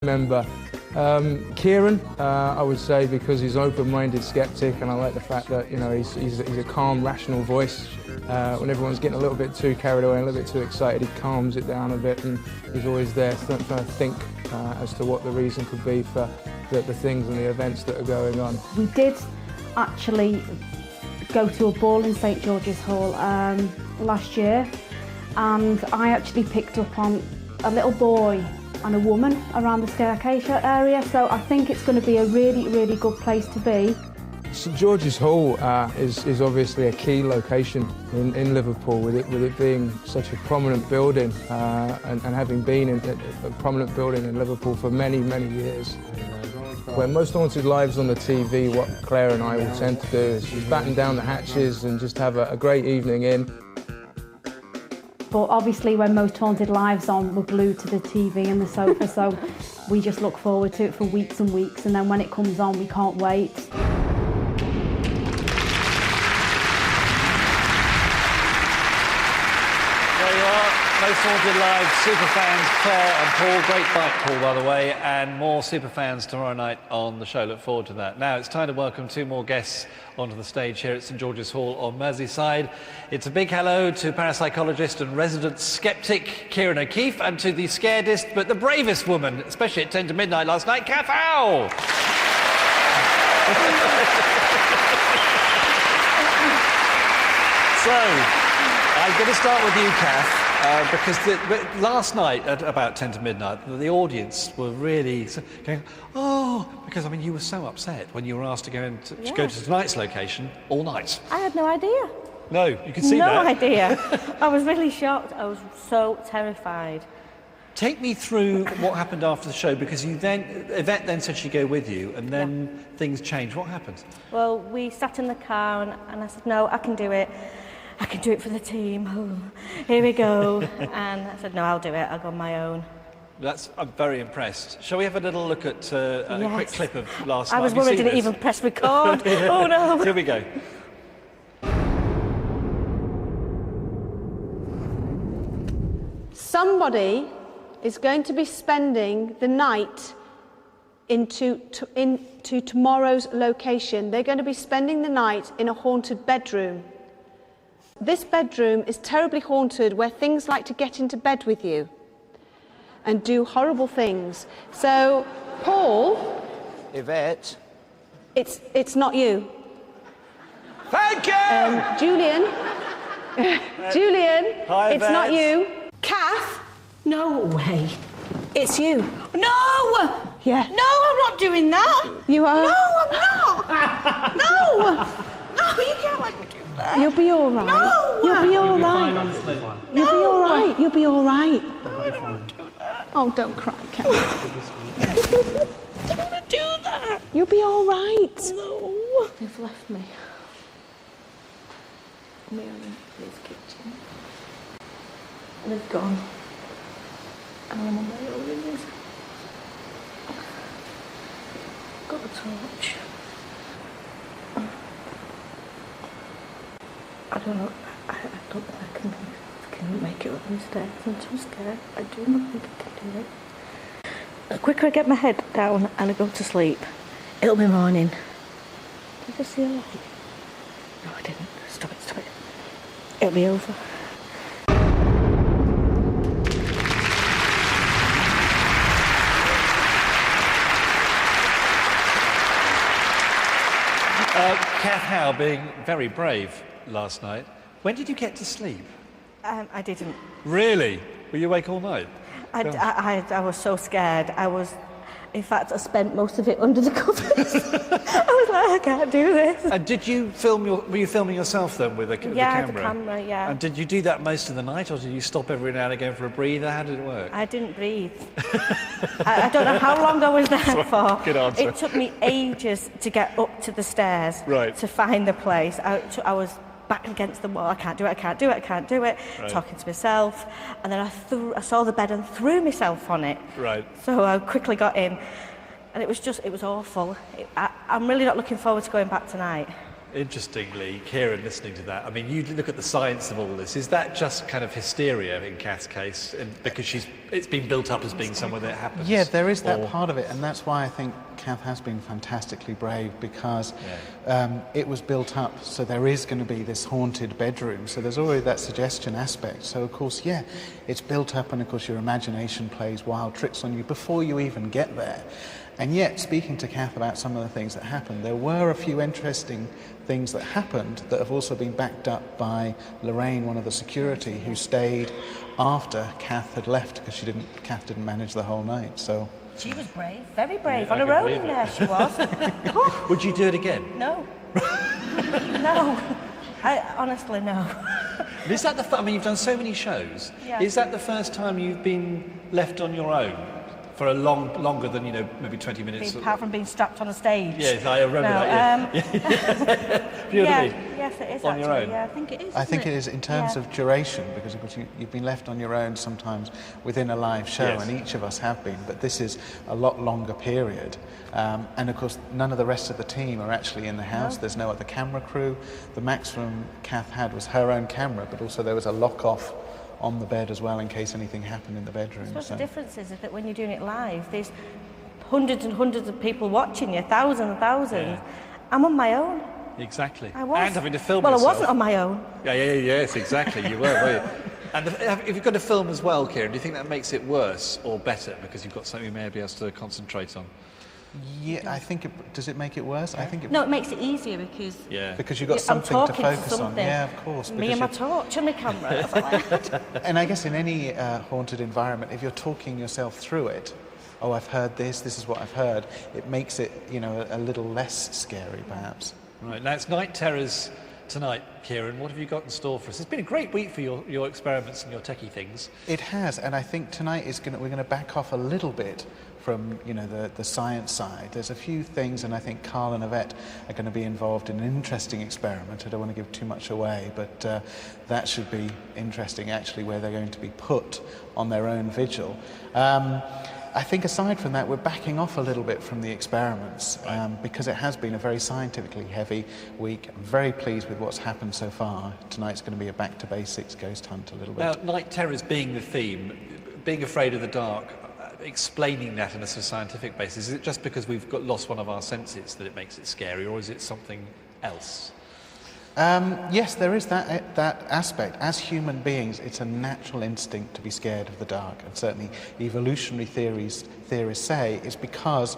member. Kieran, I would say, because he's an open-minded skeptic, and I like the fact that, you know, he's a calm, rational voice. When everyone's getting a little bit too carried away, a little bit too excited, he calms it down a bit, and he's always there trying to think as to what the reason could be for the things and the events that are going on. We did actually go to a ball in St George's Hall last year, and I actually picked up on a little boy and a woman around the staircase area, so I think it's going to be a really, really good place to be. St George's Hall is obviously a key location in Liverpool, with it being such a prominent building, and having been in a prominent building in Liverpool for many, many years. When most haunted lives on the TV, what Claire and I will tend to do is just batten down the hatches and just have a great evening in. But obviously when Most Haunted Live's on, we're glued to the TV and the sofa, so we just look forward to it for weeks and weeks, and then when it comes on, we can't wait. Most Haunted Live superfans Claire and Paul. Great bike, Paul, by the way, and more superfans tomorrow night on the show. Look forward to that. Now it's time to welcome two more guests onto the stage here at St George's Hall on Merseyside. It's a big hello to parapsychologist and resident skeptic Kieran O'Keefe, and to the scaredest but the bravest woman, especially at 10 to midnight last night, theyâll. So, I'm going to start with you, Kath. Because last night at about 10 to midnight, the audience were really going, oh, because I mean you were so upset when you were asked to go to tonight's location all night. I had no idea. No, you can see that. No idea. I was really shocked. I was so terrified. Take me through what happened after the show, because Yvette then said she'd go with you, and then things changed. What happened? Well, we sat in the car and I said, no, I can do it. I can do it for the team. Oh, here we go. And I said, no, I'll do it. I'll go on my own. I'm very impressed. Shall we have a little look at a quick clip of last night? I was worried I didn't even press record. Oh, no. Here we go. Somebody is going to be spending the night into tomorrow's location. They're going to be spending the night in a haunted bedroom. This bedroom is terribly haunted, where things like to get into bed with you and do horrible things. So, Paul... Yvette? It's not you. Thank you! Julian? Julian, hi, it's Yvette. Not you. Kath? No way. It's you. No! Yeah. No, I'm not doing that. You are? No, I'm not. No! No, you can't let me do that. You'll be all right. No! You'll be all right. You'll be all right. You'll be all right. No, I don't want to do that. Oh, don't cry, Kath. I don't want to do that. You'll be all right. No. They've left me. Me in this kitchen. They've gone. And I'm on my own in this. Got a torch. I don't know. I don't think I can make it up these stairs. I'm too scared. I do not think I can do it. The quicker I get my head down and I go to sleep, it'll be morning. Did I see a light? No, I didn't. Stop it, stop it. It'll be over. theyâll being very brave last night. When did you get to sleep? I didn't. Really? Were you awake all night? I was so scared. In fact, I spent most of it under the covers. I was like, I can't do this. And did you were you filming yourself then with the camera? Yeah, the camera, yeah. And did you do that most of the night, or did you stop every now and again for a breather? How did it work? I didn't breathe. I don't know how long I was there for. Good answer. It took me ages to get up to the stairs to find the place. I was back against the wall. I can't do it, I can't do it, I can't do it. Right. Talking to myself. And then I saw the bed and threw myself on it. Right. So I quickly got in. And it was awful. I'm really not looking forward to going back tonight. Interestingly, Kieran, listening to that, I mean, you look at the science of all this. Is that just kind of hysteria in Kath's case, and because it's been built up as being somewhere that happens? Yeah, there is that part of it, and that's why I think Kath has been fantastically brave, because it was built up, so there is going to be this haunted bedroom, so there's already that suggestion aspect. So of course, yeah, it's built up, and of course your imagination plays wild tricks on you before you even get there. And yet, speaking to Kath about some of the things that happened, there were a few interesting things that happened that have also been backed up by Lorraine, one of the security, who stayed after Kath had left, because Kath didn't manage the whole night. So she was brave, very brave, on her own there she was. Would you do it again? No. No. I honestly, no. Is that I mean, you've done so many shows. Yeah. Is that the first time you've been left on your own for a longer than, maybe 20 minutes? Apart from being strapped on a stage. Yes, I remember that. Yes, it is on your own. Yeah, I think it is. I think it is in terms of duration, because of course you've been left on your own sometimes within a live show, and each of us have been, but this is a lot longer period. And of course, none of the rest of the team are actually in the house. No. There's no other camera crew. The maximum Kath had was her own camera, but also there was a lock-off on the bed as well in case anything happened in the bedroom. The difference is that when you're doing it live, there's hundreds and hundreds of people watching you, thousands and thousands. Yeah. I'm on my own. Exactly. I was. And having to film yourself. Well, I wasn't on my own. Yes, exactly. You were you? And if you've got to film as well, Kieran, do you think that makes it worse or better because you've got something you may be able to concentrate on? Yeah, I think does it make it worse? I think No, it makes it easier because because you've got something to focus on. Yeah, of course. Me and my torch and my camera. And I guess in any haunted environment, if you're talking yourself through it, oh, I've heard this is what I've heard, it makes it, a little less scary, perhaps. Right, now it's Night Terrors tonight, Kieran. What have you got in store for us? It's been a great week for your experiments and your techie things. It has, and I think tonight we're going to back off a little bit from the science side. There's a few things, and I think Carl and Yvette are going to be involved in an interesting experiment. I don't want to give too much away, but that should be interesting, actually, where they're going to be put on their own vigil. I think aside from that, we're backing off a little bit from the experiments because it has been a very scientifically heavy week. I'm very pleased with what's happened so far. Tonight's going to be a back to basics ghost hunt a little bit. Now, Night Terrors being the theme, being afraid of the dark, explaining that on a sort of scientific basis, is it just because we've lost one of our senses that it makes it scary, or is it something else? Yes, there is that aspect. As human beings, it's a natural instinct to be scared of the dark, and certainly evolutionary theorists say it's because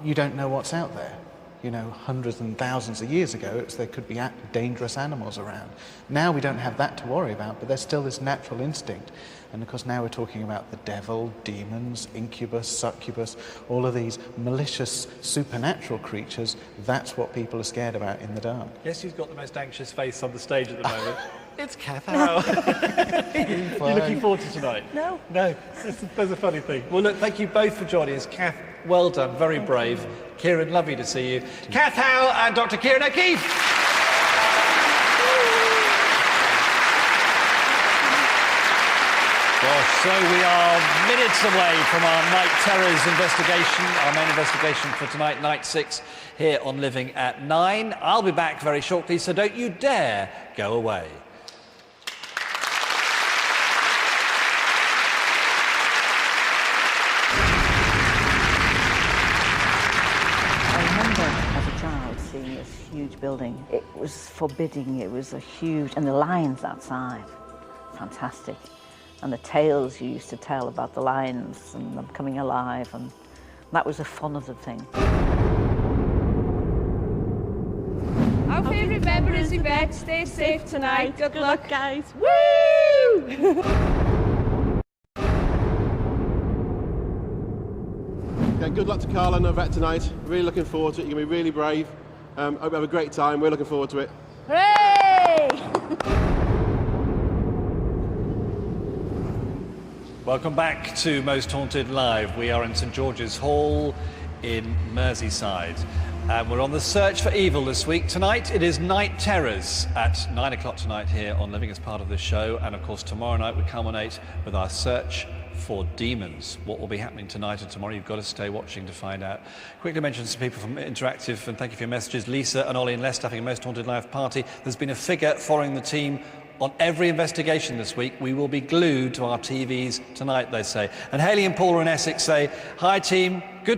you don't know what's out there. Hundreds and thousands of years ago, there could be dangerous animals around. Now we don't have that to worry about, but there's still this natural instinct. And of course now we're talking about the devil, demons, incubus, succubus, all of these malicious supernatural creatures. That's what people are scared about in the dark. Yes, who's got the most anxious face on the stage at the moment? It's Kath theyâll. You're looking forward to tonight? No. No, there's a funny thing. Well, look, thank you both for joining us. Kath, well done, very brave. Kieran, lovely to see you. Kath thâll and Dr. Kieran O'Keefe. Gosh, so we are minutes away from our Night Terrors investigation, our main investigation for tonight, night 6, here on Living at 9. I'll be back very shortly, so don't you dare go away. Seeing this huge building. It was forbidding, it was a huge, and the lions outside, fantastic. And the tales you used to tell about the lions and them coming alive, and that was the fun of the thing. Our favourite member is Yvette. Stay safe tonight. Good luck, guys. Woo! Okay, good luck to Carl and Yvette tonight. Really looking forward to it. You're going to be really brave. Hope you have a great time. We're looking forward to it. Hooray! Welcome back to Most Haunted Live. We are in St George's Hall in Merseyside. And we're on the search for evil this week. Tonight it is Night Terrors at 9 o'clock tonight here on Living as part of this show. And of course tomorrow night we culminate with our search for demons. What will be happening tonight and tomorrow? You've got to stay watching to find out. Quickly mention some people from Interactive, and thank you for your messages. Lisa and Ollie in Leicester having a Most Haunted Live party. There's been a figure following the team on every investigation this week. We will be glued to our TVs tonight, they say. And Hayley and Paula in Essex say, hi team,